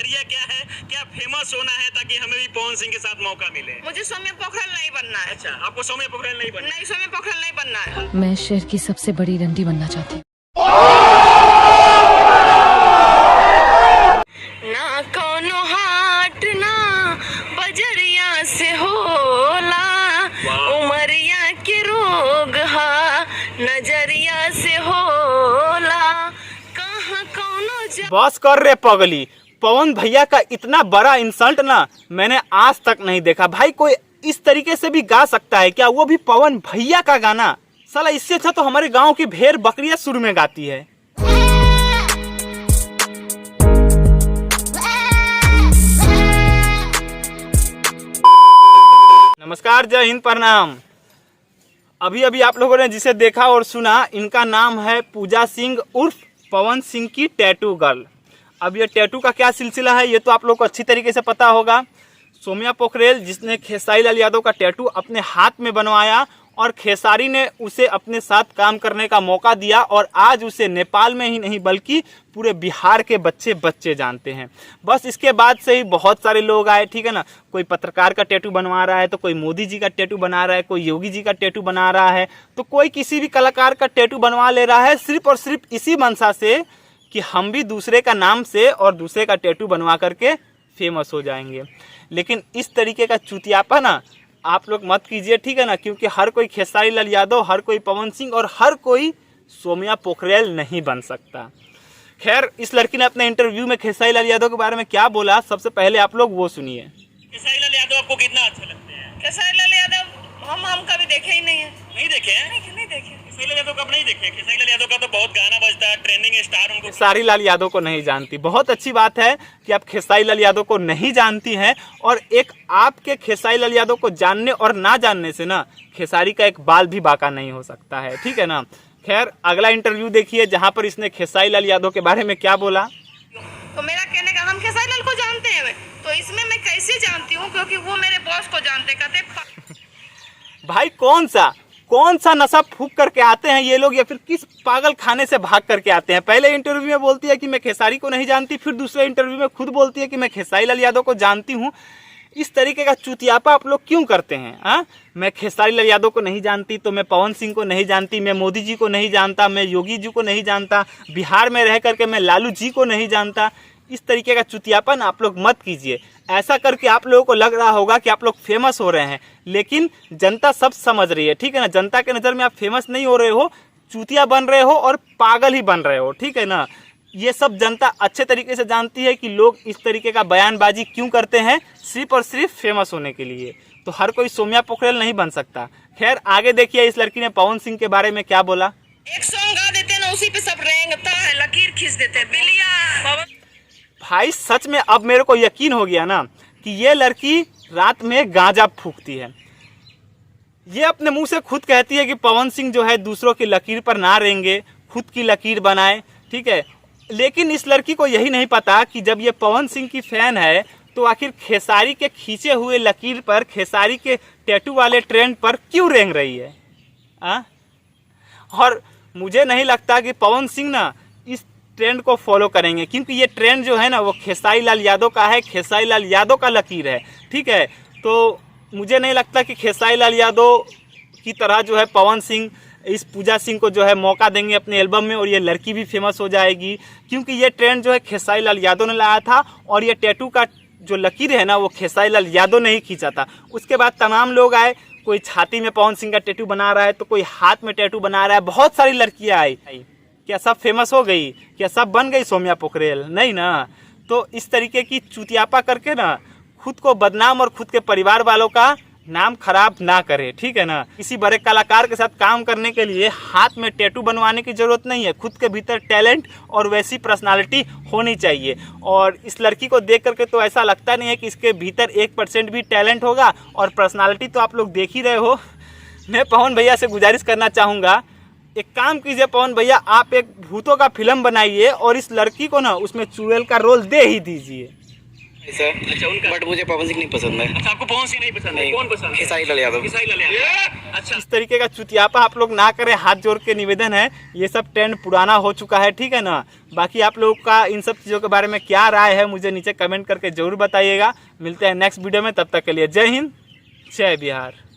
नजरिया क्या है, क्या फेमस होना है ताकि हमें भी पवन सिंह के साथ मौका मिले? मुझे सौम्य पोखरल नहीं बनना है। अच्छा, आपको सौम्य पोखरल नहीं बनना? नहीं, सौम्य पोखरल नहीं बनना है। मैं शहर की सबसे बड़ी रंडी बनना चाहती हूँ। ना कोनो हाट ना बजरिया से होला, उमरिया के रोग हा नजरिया से होला, कहाँ कोनो बस कर रे पगली। पवन भैया का इतना बड़ा इंसल्ट ना मैंने आज तक नहीं देखा। भाई कोई इस तरीके से भी गा सकता है क्या? वो भी पवन भैया का गाना। साला इससे अच्छा तो हमारे गांव की भेड़ बकरियां सुर में गाती है। नमस्कार, जय हिंद, प्रणाम। अभी अभी आप लोगों ने जिसे देखा और सुना, इनका नाम है पूजा सिंह उर्फ पवन सिंह की टैटू गर्ल। अब ये टैटू का क्या सिलसिला है ये तो आप लोग को अच्छी तरीके से पता होगा। सौम्या पोखरेल जिसने खेसारी लाल यादव का टैटू अपने हाथ में बनवाया और खेसारी ने उसे अपने साथ काम करने का मौका दिया और आज उसे नेपाल में ही नहीं बल्कि पूरे बिहार के बच्चे जानते हैं। बस इसके बाद से ही बहुत सारे लोग आए, ठीक है ना। कोई पत्रकार का टैटू बनवा रहा है, तो कोई मोदी जी का टैटू बना रहा है, कोई योगी जी का टैटू बना रहा है, तो कोई किसी भी कलाकार का टैटू बनवा ले रहा है, सिर्फ और सिर्फ इसी मंशा से कि हम भी दूसरे का नाम से और दूसरे का टैटू बनवा करके फेमस हो जाएंगे। लेकिन इस तरीके का चुतियापा ना आप लोग मत कीजिए, ठीक है ना, क्योंकि हर कोई खेसारी लाल यादव, हर कोई पवन सिंह और हर कोई सौम्या पोखरेल नहीं बन सकता। खैर, इस लड़की ने अपने इंटरव्यू में खेसारी लाल यादव के बारे में क्या बोला, सबसे पहले आप लोग वो सुनिए। खेसारी लाल यादव आपको कितना अच्छा लगता है? खेसारी लाल यादव हम कभी देखे ही नहीं है। नहीं देखे हैं? नहीं देखे। खेसारी लाल यादव कब नहीं देखे? खेसारी लाल यादव का तो बहुत गाना बजता है, ट्रेंडिंग स्टार उनको। खेसारी लाल यादव को नहीं जानती, बहुत अच्छी बात है कि आप खेसारी लाल यादव को नहीं जानती हैं। और एक आपके खेसारी लाल यादव को जानने और ना जानने से ना खेसारी का एक बाल भी बाका नहीं हो सकता है, ठीक है ना। खैर, अगला इंटरव्यू देखिए जहां पर इसने खेसारी लाल यादव के बारे में क्या बोला। तो मेरा कहने का, हम खेसारी लाल को जानते हैं, तो इसमें मैं कैसे जानती हूँ? क्योंकि वो मेरे बॉस को जानते, कहते भाई कौन सा नशा फूक करके आते हैं ये लोग, या फिर किस पागल खाने से भाग करके आते हैं। पहले इंटरव्यू में बोलती है कि मैं खेसारी को नहीं जानती, फिर दूसरे इंटरव्यू में खुद बोलती है कि मैं खेसारी लाल यादव को जानती हूँ। इस तरीके का चुतियापा आप लोग क्यों करते हैं? हाँ, मैं खेसारी लाल यादव को नहीं जानती तो मैं पवन सिंह को नहीं जानती, मैं मोदी जी को नहीं जानता, मैं योगी जी को नहीं जानता, बिहार में रह करके मैं लालू जी को नहीं जानता। इस तरीके का चुतियापन आप लोग मत कीजिए। ऐसा करके आप लोगों को लग रहा होगा कि आप लोग फेमस हो रहे हैं, लेकिन जनता सब समझ रही है, ठीक है ना। जनता के नज़र में आप फेमस नहीं हो रहे हो, चूतिया बन रहे हो और पागल ही बन रहे हो, ठीक है ना। ये सब जनता अच्छे तरीके से जानती है कि लोग इस तरीके का बयानबाजी क्यों करते हैं, सिर्फ और सिर्फ फेमस होने के लिए। तो हर कोई सौम्या पोखरेल नहीं बन सकता। खैर, आगे देखिए इस लड़की ने पवन सिंह के बारे में क्या बोला। एक सॉन्ग गा देते ना, उसी पे सब रेंगता है, लकीर खींच देते हैं। बिलिया भाई सच में अब मेरे को यकीन हो गया ना कि ये लड़की रात में गांजा फूकती है। ये अपने मुंह से खुद कहती है कि पवन सिंह जो है दूसरों की लकीर पर ना रेंगे, खुद की लकीर बनाए, ठीक है। लेकिन इस लड़की को यही नहीं पता कि जब ये पवन सिंह की फैन है तो आखिर खेसारी के खींचे हुए लकीर पर, खेसारी के टैटू वाले ट्रेंड पर क्यों रेंग रही है। और मुझे नहीं लगता कि पवन सिंह ना इस ट्रेंड को फॉलो करेंगे, क्योंकि ये ट्रेंड जो है ना वो खेसारी लाल यादव का है, खेसारी लाल यादव का लकीर है, ठीक है। तो मुझे नहीं लगता कि खेसारी लाल यादव की तरह जो है पवन सिंह इस पूजा सिंह को जो है मौका देंगे अपने एल्बम में और ये लड़की भी फेमस हो जाएगी, क्योंकि ये ट्रेंड जो है खेसारी लाल यादव ने लाया था और ये टैटू का जो लकीर है ना वो खेसारी लाल यादव ने ही खींचा था। उसके बाद तमाम लोग आए, कोई छाती में पवन सिंह का टैटू बना रहा है, तो कोई हाथ में टैटू बना रहा है, बहुत सारी लड़कियाँ आई। क्या सब फेमस हो गई? क्या सब बन गई सौम्या पोखरेल? नहीं ना। तो इस तरीके की चुतियापा करके ना खुद को बदनाम और खुद के परिवार वालों का नाम खराब ना करे, ठीक है ना। किसी बड़े कलाकार के साथ काम करने के लिए हाथ में टैटू बनवाने की जरूरत नहीं है, खुद के भीतर टैलेंट और वैसी पर्सनालिटी होनी चाहिए। और इस लड़की को देख करके तो ऐसा लगता नहीं है कि इसके भीतर 1% भी टैलेंट होगा, और पर्सनालिटी तो आप लोग देख ही रहे हो। मैं पवन भैया से गुजारिश करना चाहूँगा, एक काम कीजिए पवन भैया, आप एक भूतों का फिल्म बनाइए और इस लड़की को ना उसमें चुड़ैल का रोल दे ही दीजिए। सर। अच्छा उनका। बट मुझे पवन सिंह नहीं पसंद है। अच्छा आपको पवन सिंह नहीं पसंद है, कौन पसंद है? खेसारी लाल यादव। खेसारी लाल यादव। अच्छा इस तरीके का चुतियापा आप लोग ना करें, हाथ जोड़ के निवेदन है। ये सब ट्रेंड पुराना हो चुका है, ठीक है ना। बाकी आप लोगों का इन सब चीज़ों के बारे में क्या राय है मुझे नीचे कमेंट करके ज़रूर बताइएगा। मिलते हैं नेक्स्ट वीडियो में, तब तक के लिए जय हिंद, जय बिहार।